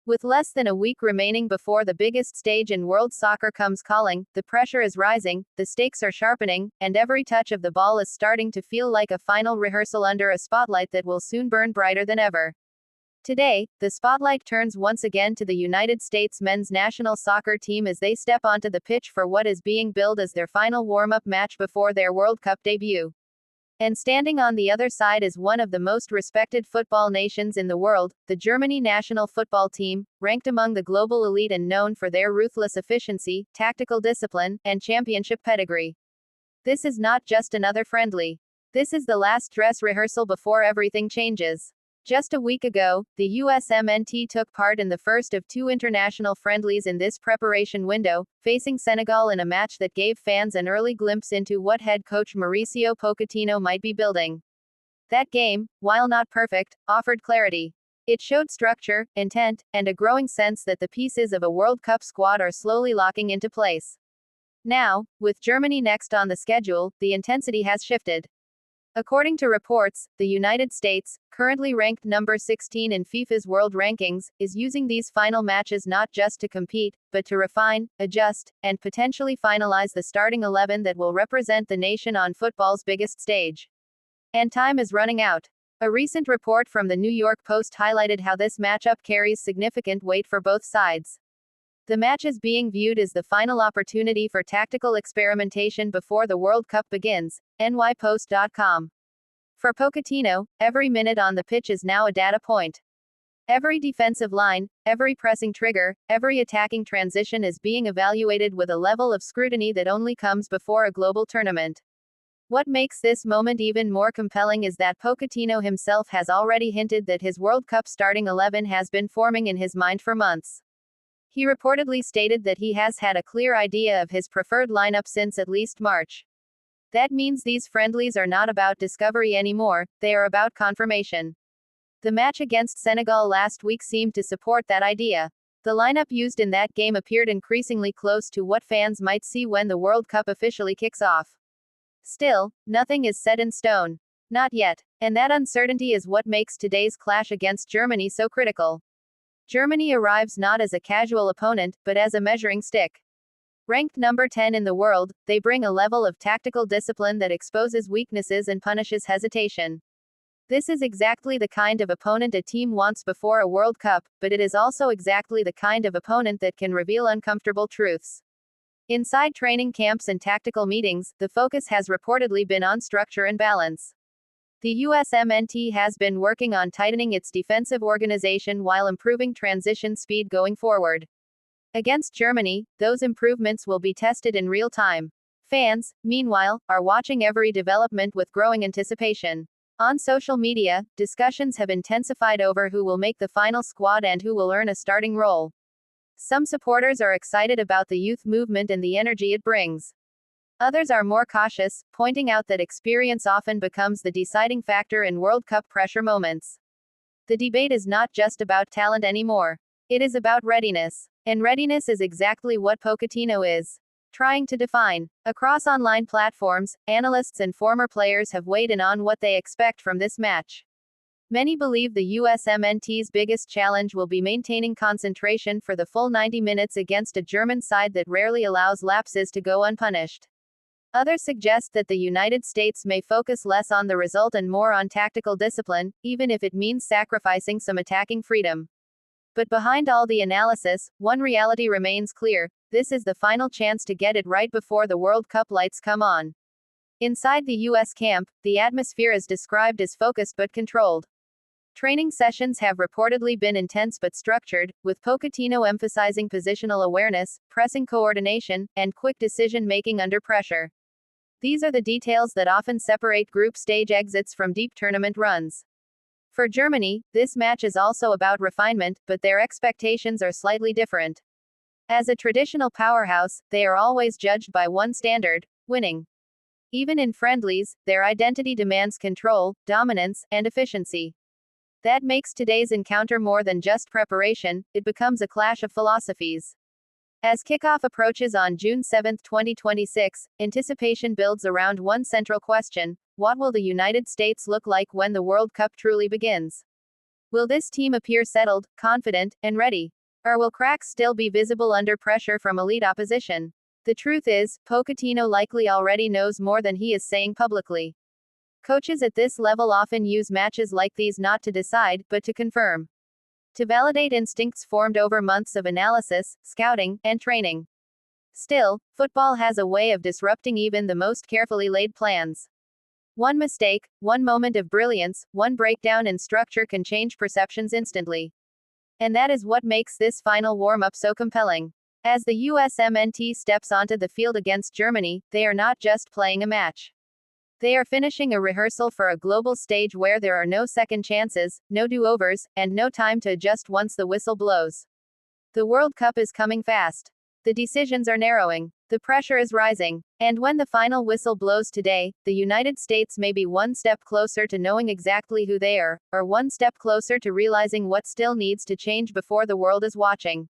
With less than a week remaining before the biggest stage in world soccer comes calling, the pressure is rising, the stakes are sharpening, and every touch of the ball is starting to feel like a final rehearsal under a spotlight that will soon burn brighter than ever. Today, the spotlight turns once again to the United States men's national soccer team as they step onto the pitch for what is being billed as their final warm-up match before their World Cup debut. And standing on the other side is one of the most respected football nations in the world, the Germany national football team, ranked among the global elite and known for their ruthless efficiency, tactical discipline, and championship pedigree. This is not just another friendly. This is the last dress rehearsal before everything changes. Just a week ago, the USMNT took part in the first of two international friendlies in this preparation window, facing Senegal in a match that gave fans an early glimpse into what head coach Mauricio Pochettino might be building. That game, while not perfect, offered clarity. It showed structure, intent, and a growing sense that the pieces of a World Cup squad are slowly locking into place. Now, with Germany next on the schedule, the intensity has shifted. According to reports, the United States, currently ranked number 16 in FIFA's world rankings, is using these final matches not just to compete, but to refine, adjust, and potentially finalize the starting 11 that will represent the nation on football's biggest stage. And time is running out. A recent report from the New York Post highlighted how this matchup carries significant weight for both sides. The match is being viewed as the final opportunity for tactical experimentation before the World Cup begins, nypost.com. For Pochettino, every minute on the pitch is now a data point. Every defensive line, every pressing trigger, every attacking transition is being evaluated with a level of scrutiny that only comes before a global tournament. What makes this moment even more compelling is that Pochettino himself has already hinted that his World Cup starting 11 has been forming in his mind for months. He reportedly stated that he has had a clear idea of his preferred lineup since at least March. That means these friendlies are not about discovery anymore, they are about confirmation. The match against Senegal last week seemed to support that idea. The lineup used in that game appeared increasingly close to what fans might see when the World Cup officially kicks off. Still, nothing is set in stone. Not yet. And that uncertainty is what makes today's clash against Germany so critical. Germany arrives not as a casual opponent, but as a measuring stick. Ranked number 10 in the world, they bring a level of tactical discipline that exposes weaknesses and punishes hesitation. This is exactly the kind of opponent a team wants before a World Cup, but it is also exactly the kind of opponent that can reveal uncomfortable truths. Inside training camps and tactical meetings, the focus has reportedly been on structure and balance. The USMNT has been working on tightening its defensive organization while improving transition speed going forward. Against Germany, those improvements will be tested in real time. Fans, meanwhile, are watching every development with growing anticipation. On social media, discussions have intensified over who will make the final squad and who will earn a starting role. Some supporters are excited about the youth movement and the energy it brings. Others are more cautious, pointing out that experience often becomes the deciding factor in World Cup pressure moments. The debate is not just about talent anymore. It is about readiness. And readiness is exactly what Pochettino is trying to define. Across online platforms, analysts and former players have weighed in on what they expect from this match. Many believe the USMNT's biggest challenge will be maintaining concentration for the full 90 minutes against a German side that rarely allows lapses to go unpunished. Others suggest that the United States may focus less on the result and more on tactical discipline, even if it means sacrificing some attacking freedom. But behind all the analysis, one reality remains clear: this is the final chance to get it right before the World Cup lights come on. Inside the U.S. camp, the atmosphere is described as focused but controlled. Training sessions have reportedly been intense but structured, with Pochettino emphasizing positional awareness, pressing coordination, and quick decision-making under pressure. These are the details that often separate group stage exits from deep tournament runs. For Germany, this match is also about refinement, but their expectations are slightly different. As a traditional powerhouse, they are always judged by one standard: winning. Even in friendlies, their identity demands control, dominance, and efficiency. That makes today's encounter more than just preparation, it becomes a clash of philosophies. As kickoff approaches on June 7, 2026, anticipation builds around one central question: what will the United States look like when the World Cup truly begins? Will this team appear settled, confident, and ready? Or will cracks still be visible under pressure from elite opposition? The truth is, Pochettino likely already knows more than he is saying publicly. Coaches at this level often use matches like these not to decide, but to confirm. To validate instincts formed over months of analysis, scouting, and training. Still, football has a way of disrupting even the most carefully laid plans. One mistake, one moment of brilliance, one breakdown in structure can change perceptions instantly. And that is what makes this final warm-up so compelling. As the USMNT steps onto the field against Germany, they are not just playing a match. They are finishing a rehearsal for a global stage where there are no second chances, no do-overs, and no time to adjust once the whistle blows. The World Cup is coming fast. The decisions are narrowing. The pressure is rising. And when the final whistle blows today, the United States may be one step closer to knowing exactly who they are, or one step closer to realizing what still needs to change before the world is watching.